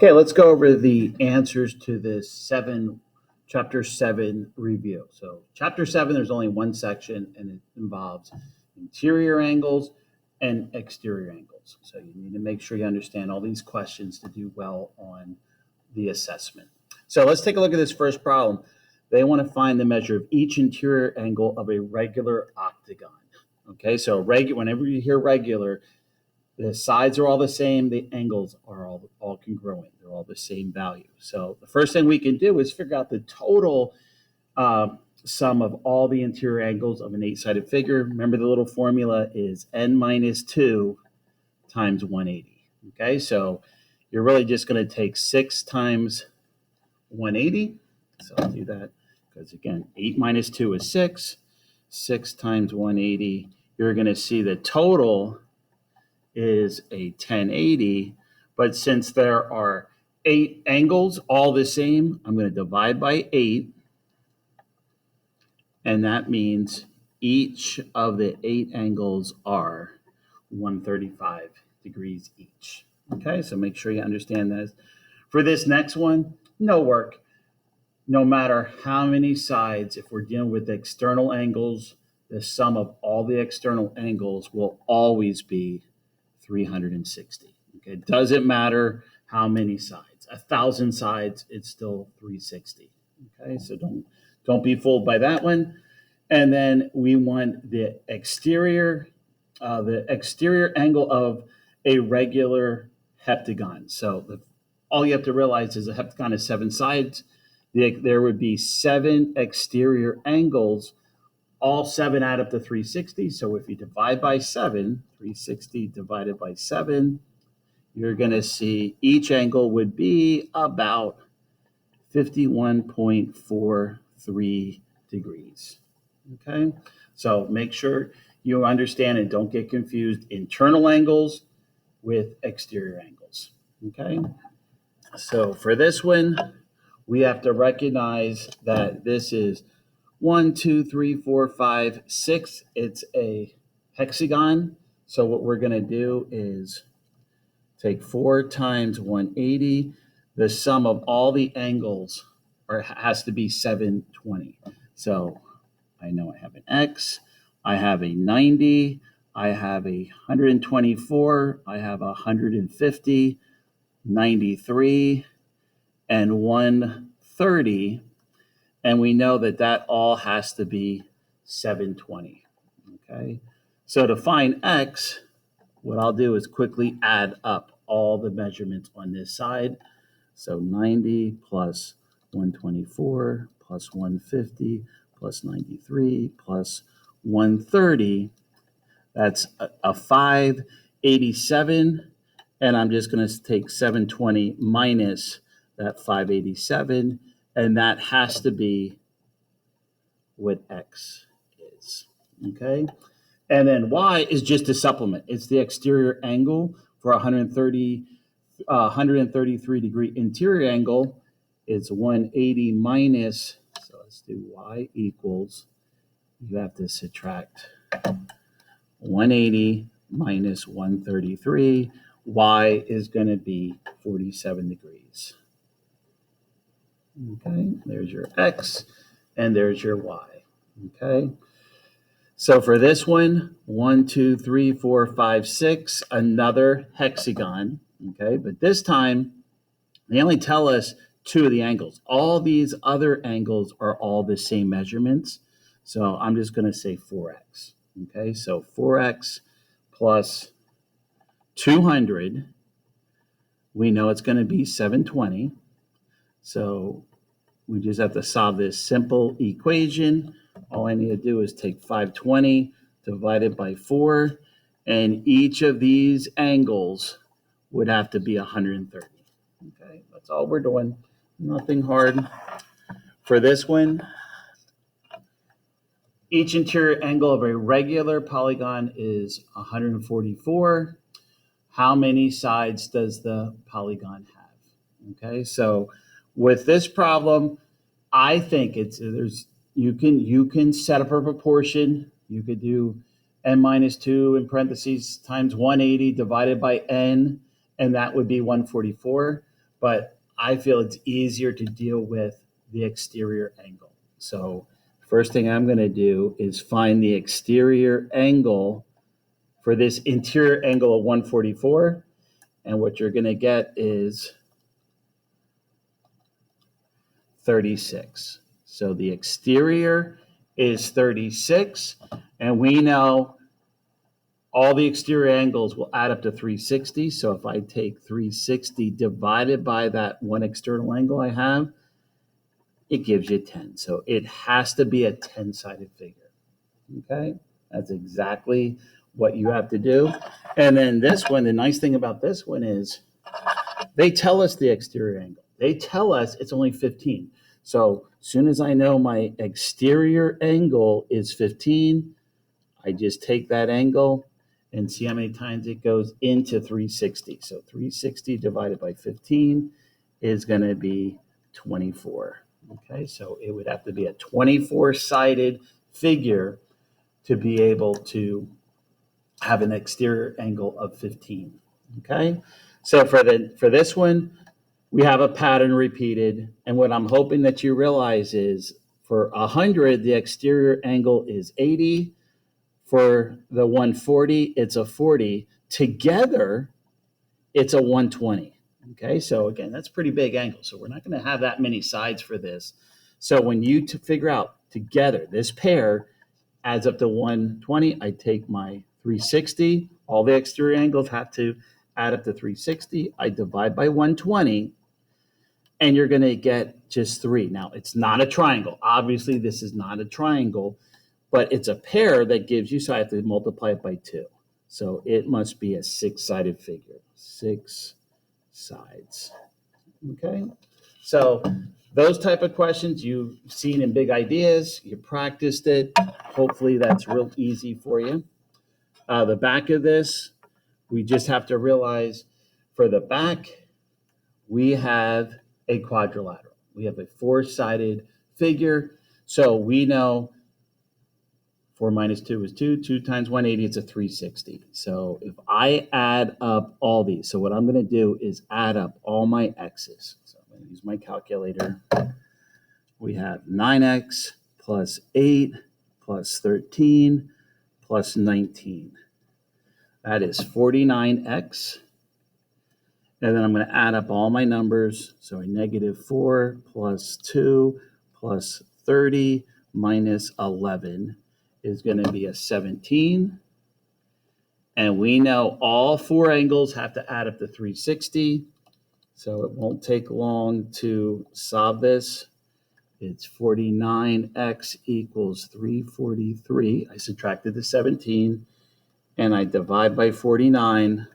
Okay, let's go over the answers to this chapter 7 review. So chapter 7, there's only one section and it involves interior angles and exterior angles. So you need to make sure you understand all these questions to do well on the assessment. So let's take a look at this first problem. They want to find the measure of each interior angle of a regular octagon. Okay, so whenever you hear regular, the sides are all the same. The angles are all congruent. They're all the same value. So the first thing we can do is figure out the total sum of all the interior angles of an eight-sided figure. Remember, the little formula is n minus 2 times 180. Okay, so you're really just going to take 6 times 180. So I'll do that because, again, 8 minus 2 is 6. 6 times 180. You're going to see the total is a 1080, but since there are 8 angles all the same, I'm going to divide by 8, and that means each of the 8 angles are 135 degrees each. Okay, so make sure you understand this. For this next one, no work. No matter how many sides, if we're dealing with external angles, the sum of all the external angles will always be 360. Okay, it doesn't matter how many sides. 1,000 sides, it's still 360. Okay, so don't be fooled by that one. And then we want the exterior angle of a regular heptagon. So all you have to realize is a heptagon is 7 sides. There would be 7 exterior angles. All 7 add up to 360. So if you divide by 7, 360 divided by 7, you're going to see each angle would be about 51.43 degrees. Okay, so make sure you understand and don't get confused internal angles with exterior angles. Okay, so for this one, we have to recognize that this is 1, 2, 3, 4, 5, 6. It's a hexagon. So what we're going to do is take 4 times 180. The sum of all the angles has to be 720. So I know I have an X, I have a 90, I have a 124, I have a 150, 93, and 130. And we know that all has to be 720. Okay, so to find X, what I'll do is quickly add up all the measurements on this side. So 90 plus 124 plus 150 plus 93 plus 130, that's a 587. And I'm just going to take 720 minus that 587. And that has to be what X is. Okay. And then Y is just a supplement. It's the exterior angle for 133 degree interior angle. It's 180 minus, so let's do Y equals, you have to subtract 180 minus 133. Y is going to be 47 degrees. Okay, there's your X and there's your Y. Okay, so for this one, 1, 2, 3, 4, 5, 6, another hexagon. Okay, but this time they only tell us 2 of the angles. All these other angles are all the same measurements. So I'm just going to say 4x. Okay, so 4x plus 200, we know it's going to be 720. So we just have to solve this simple equation. All I need to do is take 520 divided by 4, and each of these angles would have to be 130. Okay, that's all we're doing. Nothing hard. For this one, each interior angle of a regular polygon is 144. How many sides does the polygon have? Okay, so with this problem, I think you can set up a proportion. You could do n minus 2 in parentheses times 180 divided by n, and that would be 144. but I feel it's easier to deal with the exterior angle. So first thing I'm going to do is find the exterior angle for this interior angle of 144. And what you're going to get is 36. So the exterior is 36. And we know all the exterior angles will add up to 360. So if I take 360 divided by that one external angle I have, it gives you 10. So it has to be a 10-sided figure. Okay? That's exactly what you have to do. And then this one, the nice thing about this one is they tell us the exterior angle. They tell us it's only 15. So as soon as I know my exterior angle is 15, I just take that angle and see how many times it goes into 360. So 360 divided by 15 is going to be 24. Okay, so it would have to be a 24-sided figure to be able to have an exterior angle of 15. Okay, so for this one, we have a pattern repeated. And what I'm hoping that you realize is for 100, the exterior angle is 80. For the 140, it's a 40. Together, it's a 120. Okay, so again, that's a pretty big angle. So we're not going to have that many sides for this. So when you figure out together, this pair adds up to 120, I take my 360. All the exterior angles have to add up to 360. I divide by 120, and you're going to get just 3. Now, it's not a triangle. Obviously, this is not a triangle, but it's a pair that gives you, so I have to multiply it by 2. So it must be a 6-sided figure. 6 sides. Okay? So those type of questions you've seen in Big Ideas, you practiced it. Hopefully that's real easy for you. The back of this, we just have to realize for the back, we have a quadrilateral. We have a 4-sided figure. So we know 4 minus 2 is 2. 2 times 180, it's a 360. So if I add up all these, so what I'm going to do is add up all my x's. So I'm going to use my calculator. We have 9x plus 8 plus 13 plus 19. That is 49x. And then I'm going to add up all my numbers. So a negative 4 plus 2 plus 30 minus 11 is going to be a 17. And we know all 4 angles have to add up to 360. So it won't take long to solve this. It's 49x equals 343. I subtracted the 17 and I divide by 49.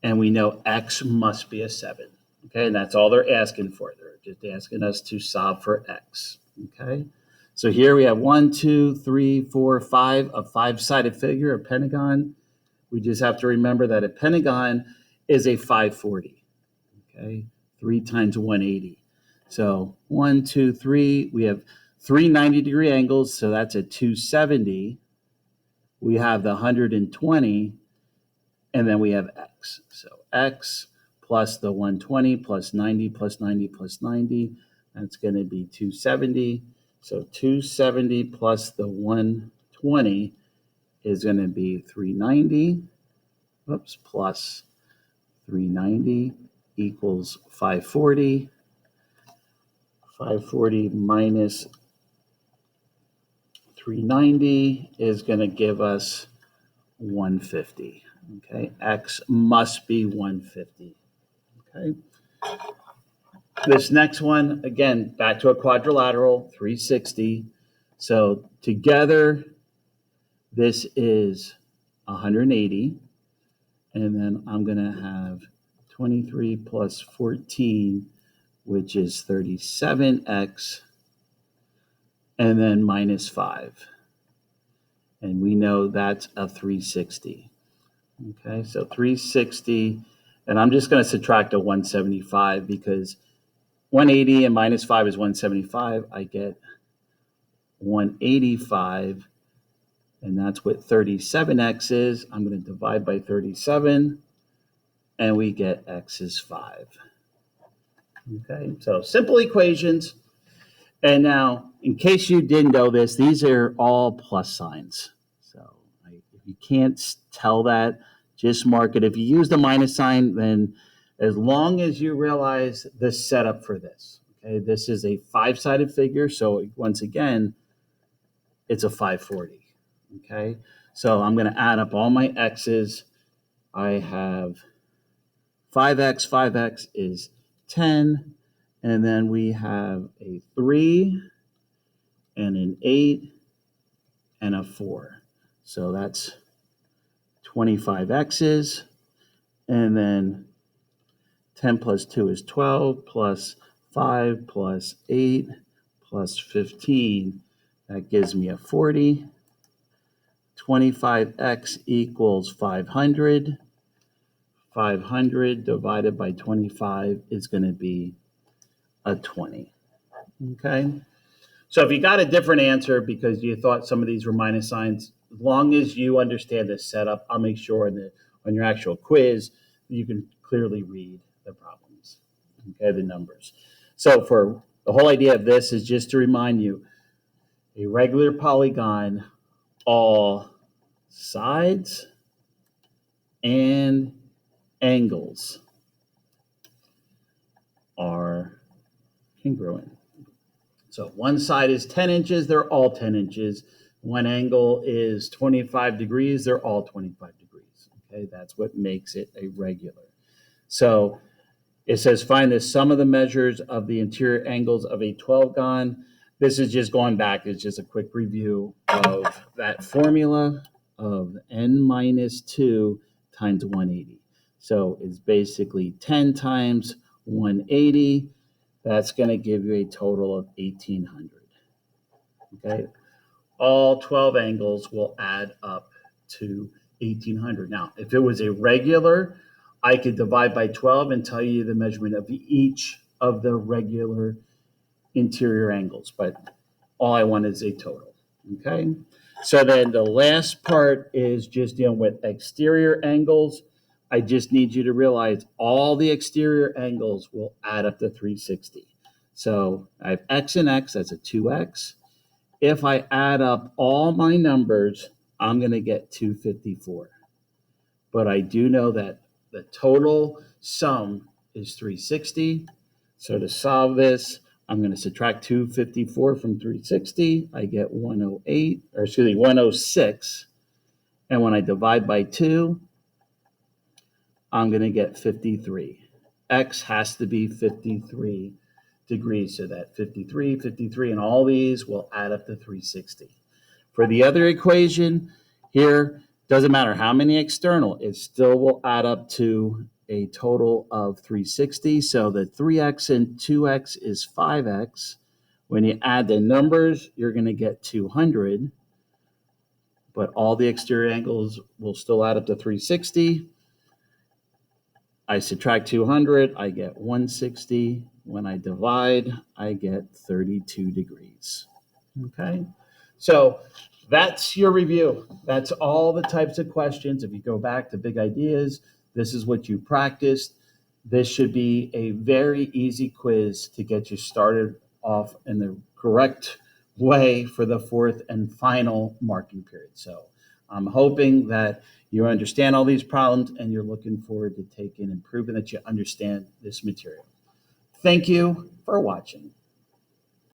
And we know x must be a 7. Okay, and that's all they're asking for. They're just asking us to solve for x. Okay. So here we have 1, 2, 3, 4, 5, a 5-sided figure, a pentagon. We just have to remember that a pentagon is a 540. Okay, 3 times 180. So 1, 2, 3. We have 3 90-degree angles, so that's a 270. We have the 120, and then we have x. So x plus the 120 plus 90 plus 90 plus 90. That's going to be 270. So 270 plus the 120 is going to be 390. Oops, plus 390 equals 540. 540 minus 390 is going to give us 150. Okay, x must be 150. Okay. This next one, again, back to a quadrilateral, 360. So together, this is 180. And then I'm going to have 23 plus 14, which is 37x, and then minus 5. And we know that's a 360. Okay, so 360, and I'm just going to subtract a 175 because 180 and minus 5 is 175. I get 185, and that's what 37x is. I'm going to divide by 37. and we get x is 5. Okay, so simple equations. And now, in case you didn't know this, these are all plus signs. So if you can't tell that, just mark it. If you use the minus sign, then as long as you realize the setup for this, okay, this is a 5-sided figure. So once again, it's a 540. Okay, so I'm going to add up all my x's. I have 5x is 10. And then we have a 3 and an 8 and a 4. So that's 25 x's. And then 10 plus 2 is 12, plus 5 plus 8 plus 15. That gives me a 40. 25x equals 500. 500 divided by 25 is going to be a 20. Okay. So if you got a different answer because you thought some of these were minus signs, as long as you understand the setup, I'll make sure that on your actual quiz, you can clearly read the problems, okay, the numbers. So for the whole idea of this is just to remind you, a regular polygon, all sides and angles are congruent. So one side is 10 inches, they're all 10 inches. One angle is 25 degrees, they're all 25 degrees. Okay, that's what makes it a regular. So it says find the sum of the measures of the interior angles of a 12-gon. This is just going back, it's just a quick review of that formula of n minus 2 times 180. So it's basically 10 times 180. That's going to give you a total of 1,800. Okay, all 12 angles will add up to 1,800. Now, if it was a regular, I could divide by 12 and tell you the measurement of each of the regular interior angles, but all I want is a total. Okay, so then the last part is just dealing with exterior angles. I just need you to realize all the exterior angles will add up to 360. So I have x and x, that's a 2x. If I add up all my numbers, I'm going to get 254. But I do know that the total sum is 360. So to solve this, I'm going to subtract 254 from 360. I get 106. And when I divide by 2, I'm going to get 53. X has to be 53 degrees. So that 53, 53, and all these will add up to 360. For the other equation here, doesn't matter how many external, it still will add up to a total of 360. So the 3x and 2x is 5x. When you add the numbers, you're going to get 200. But all the exterior angles will still add up to 360. I subtract 200, I get 160. When I divide, I get 32 degrees. Okay, so that's your review. That's all the types of questions. If you go back to big ideas, this is what you practiced. This should be a very easy quiz to get you started off in the correct way for the fourth and final marking period. So I'm hoping that you understand all these problems and you're looking forward to taking and proving that you understand this material. Thank you for watching.